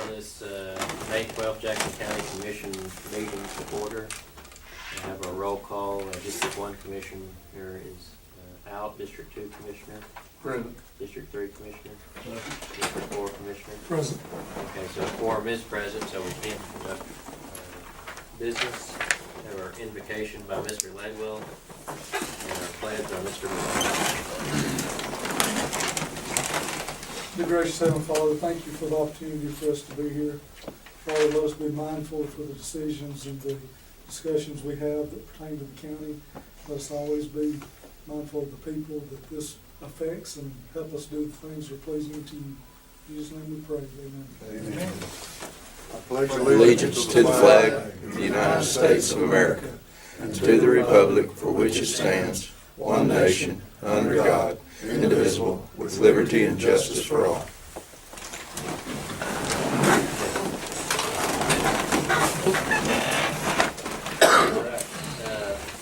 call this May 12th Jackson County Commission meeting to order. We have a roll call. District 1 Commissioner is out. District 2 Commissioner. Present. District 3 Commissioner. District 4 Commissioner. Present. Okay, so quorum is present, so we can conduct business. We have our invocation by Mr. Ledwell and our pledge by Mr. Moore. Dear gracious Heavenly Father, thank you for the opportunity for us to be here. Father, let us be mindful for the decisions and the discussions we have that pertain to the county. Let us always be mindful of the people that this affects and help us do the things that are pleasing to you. In Jesus' name we pray. Amen. Amen. I pledge allegiance to the flag of the United States of America and to the republic for which it stands, one nation, under God, indivisible, with liberty and justice for all.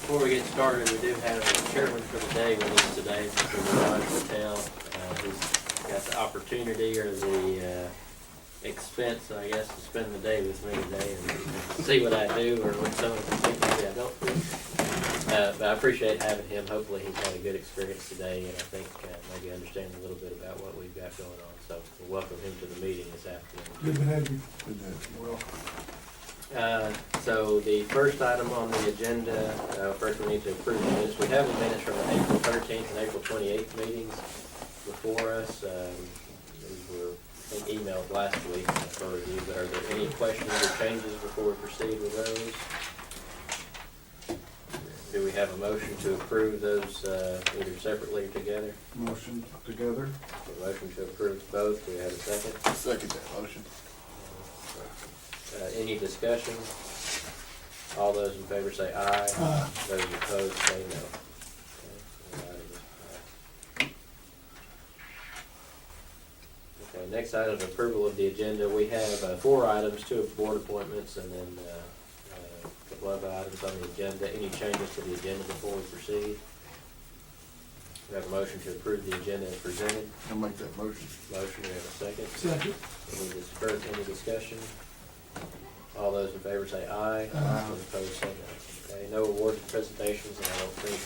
Before we get started, we do have a chairman for the day with us today, Mr. Laurel. He's got the opportunity or the expense, I guess, to spend the day with me today and see what I do or what some of the things maybe I don't do. But I appreciate having him. Hopefully he's had a good experience today, and I think maybe understands a little bit about what we've got going on. So we'll welcome him to the meeting this afternoon. Good to have you. Good to have you. So the first item on the agenda, first we need to approve the minutes. We have the minutes from the April 13th and April 28th meetings before us. These were, I think, emailed last week for review, but are there any questions or changes before we proceed with those? Do we have a motion to approve those either separately or together? Motion together. A motion to approve both. Do we have a second? Second that motion. Any discussion? All those in favor say aye. Aye. Those opposed say no. Okay, next item is approval of the agenda. We have 4 items, 2 board appointments, and then a couple other items on the agenda. Any changes to the agenda before we proceed? We have a motion to approve the agenda as presented. I'll make that motion. Motion, we have a second. Second. Any discussion? All those in favor say aye. Aye. Those opposed say no. Okay, no awards and presentations, and I don't think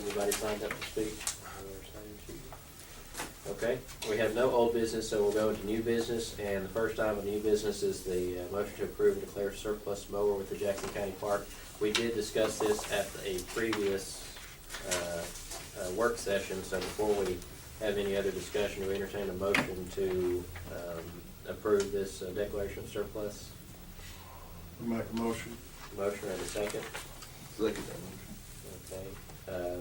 anybody signed up to speak. Okay, we have no old business, so we'll go into new business, and the first item of new business is the motion to approve and declare surplus mower with the Jackson County Park. We did discuss this at a previous work session, so before we have any other discussion, we entertain a motion to approve this declaration of surplus. I'll make a motion. Motion and a second. Second that motion. Okay.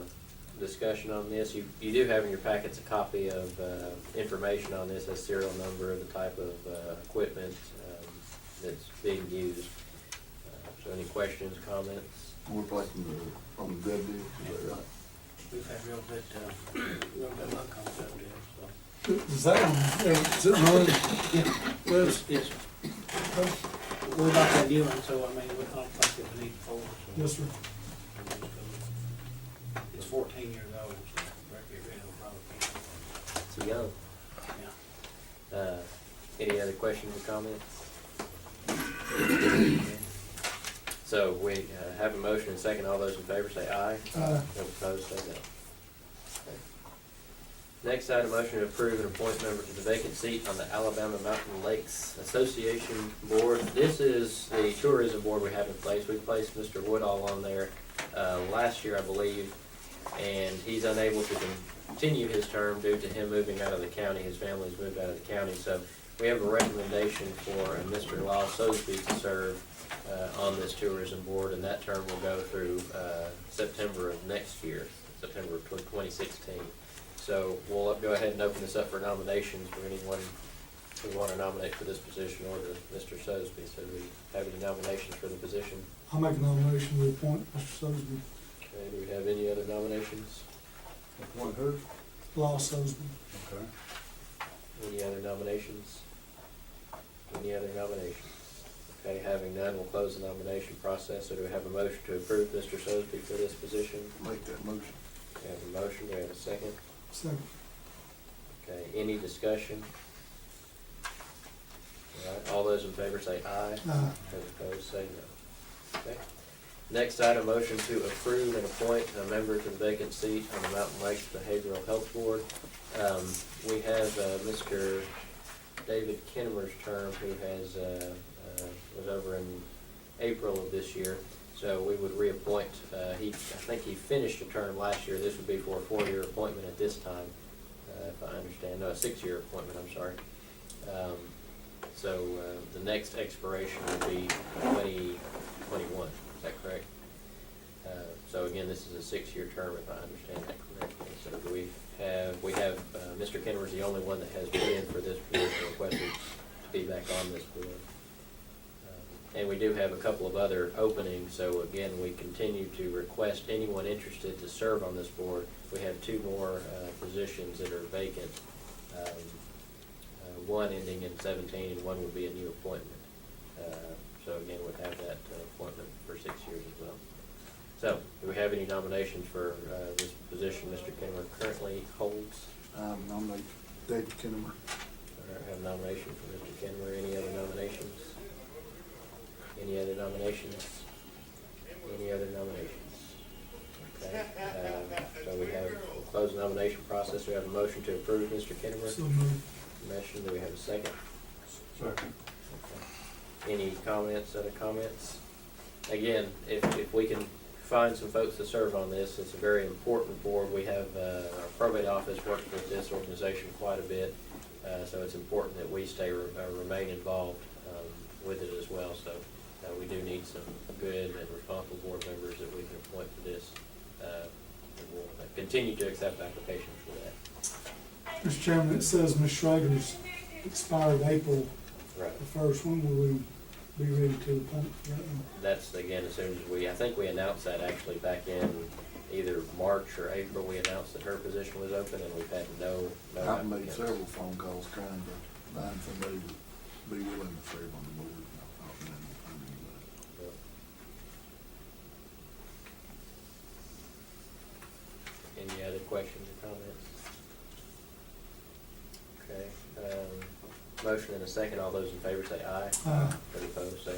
Discussion on this. You do have in your packets a copy of information on this, a serial number, the type of equipment that's being used. So any questions, comments? We're placing on the good deal, is that right? We've had real good luck on that deal, so. Is that one, is it mine? Yes, yes. We're about that new one, so I mean, we don't think that we need 4, so. Yes, sir. It's 14 years old, so record it'll probably It's young. be, yeah. Any other questions or comments? So we have a motion and second. All those in favor say aye. Aye. Those opposed say no. Okay. Next item, motion to approve and appoint member to the vacant seat on the Alabama Mountain Lakes Association Board. This is the tourism board we have in place. We placed Mr. Woodall on there last year, I believe, and he's unable to continue his term due to him moving out of the county. His family's moved out of the county, so we have a recommendation for Mr. Lyle Sosby to serve on this tourism board, and that term will go through September of next year, September of 2016. So we'll go ahead and open this up for nominations for anyone who want to nominate for this position or to Mr. Sosby. So do we have any nominations for the position? I'll make a nomination to appoint Mr. Sosby. Okay, do we have any other nominations? Appoint who? Law Sosby. Okay. Any other nominations? Any other nominations? Okay, having none, we'll close the nomination process. So do we have a motion to approve Mr. Sosby for this position? Make that motion. We have a motion, do we have a second? Second. Okay, any discussion? All right, all those in favor say aye. Aye. Those opposed say no. Okay. Next item, motion to approve and appoint a member to the vacant seat on the Mountain Lakes Behavioral Health Board. We have Mr. David Kinnemer's term, who has, was over in April of this year. So we would reappoint, I think he finished a term last year. This would be for a 4-year appointment at this time, if I understand. No, a 6-year appointment, I'm sorry. So the next expiration would be 2021, is that correct? So again, this is a 6-year term, if I understand that correctly. So we have Mr. Kinnemer's the only one that has been in for this position, requested to be back on this board. And we do have a couple of other openings, so again, we continue to request anyone interested to serve on this board. We have 2 more positions that are vacant, one ending in 2017, and one would be a new appointment. So again, we'd have that appointment for 6 years as well. So, do we have any nominations for this position Mr. Kinnemer currently holds? Nominate David Kinnemer. All right, I have a nomination for Mr. Kinnemer. Any other nominations? Any other nominations? Any other nominations? Okay, so we'll close the nomination process. We have a motion to approve Mr. Kinnemer. So moved. Motion, do we have a second? Second. Okay. Any comments, other comments? Again, if we can find some folks to serve on this, it's a very important board. We have, our probate office works with this organization quite a bit, so it's important that we remain involved with it as well. So we do need some good and responsible board members that we can appoint to this. And we'll continue to accept applications for that. Mr. Chairman, it says Ms. Schrader's expired April Right. the 1st. When will we be ready to appoint that one? That's, again, as soon as I think we announced that actually back in either March or April. We announced that her position was open, and we've had no I've made applicants. several phone calls trying to find somebody to be willing to serve on the board. I've not been able to find anybody. Any other questions or comments? Okay, motion and a second. All those in favor say aye. Aye. Those opposed say no.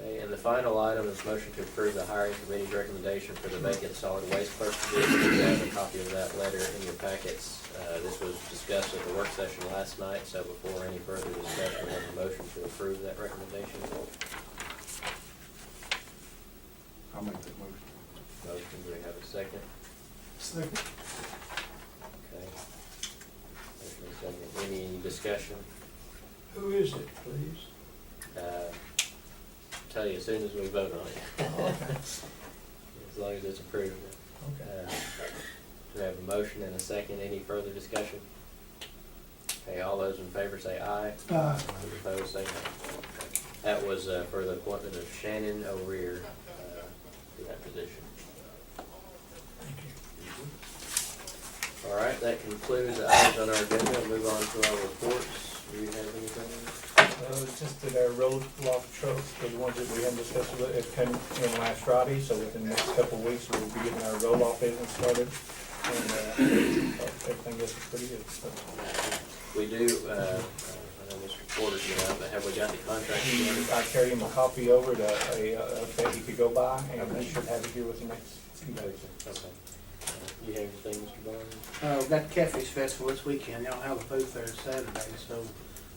Okay, and the final item is motion to approve the hiring committee's recommendation for the vacant solid waste clerk position. You have a copy of that letter in your packets. This was discussed at the work session last night, so before any further discussion, we have a motion to approve that recommendation. I'll make that motion. Motion, do we have a second? Second. Okay. Motion and second. Any discussion? Who is it, please? Tell you as soon as we vote on it. As long as it's approved. Okay. Do we have a motion and a second? Any further discussion? Okay, all those in favor say aye. Aye. Those opposed say no. That was for the appointment of Shannon O'Rear to that position. Thank you. All right, that concludes the items on our agenda. Move on to our reports. Do you have anything? It's just that our roll off trucks, the ones that we had discussed, it came in last Friday, so within the next couple of weeks, we'll be getting our roll off business started. And, everything else is pretty good, so. We do, I know Mr. Porter's been out, but have we got the contract together? I carried him a copy over that he could go by, and I should have it here within the next few days. Okay. You have anything, Mr. Barnes? We've got the Catfish Festival this weekend. Y'all have a booth there Saturday, so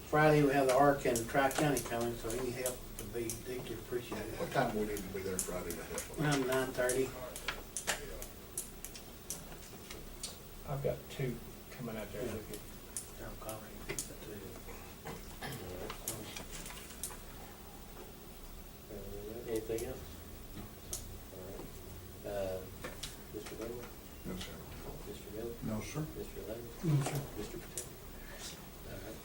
Friday we have the ARC and Tri-County coming, so any help would be deeply appreciated. What time we need to be there Friday to help? Around 9:30. I've got 2 coming out there. Look at- I'll call him, fix it too. Anything else? All right. Mr. Bowman? No, sir. Mr. Miller? No, sir. Mr. Lane? No, sir. Mr. Patel? All right.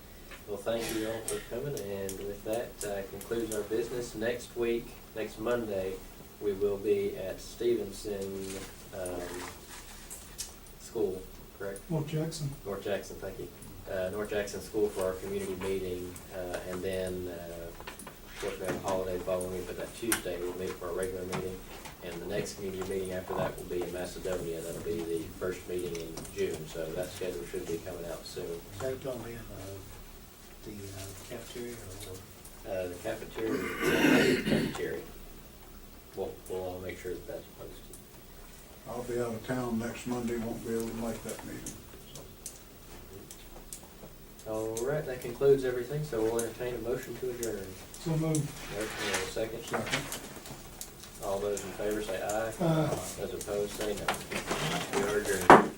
Well, thank you all for coming, and with that concludes our business. Next week, next Monday, we will be at Stevenson School, correct? North Jackson. North Jackson, thank you. North Jackson School for our community meeting, and then, of course, we have a holiday following week, but that Tuesday we'll meet for a regular meeting. And the next community meeting after that will be in Macedonia. That'll be the first meeting in June, so that schedule should be coming out soon. So it's gonna be in the cafeteria or? The cafeteria. We'll all make sure that that's posted. I'll be out of town next Monday, won't be able to make that meeting. All right, that concludes everything, so we'll entertain a motion to adjourn. So moved. Motion and a second. Second. All those in favor say aye. Aye. Those opposed say no. We are adjourned.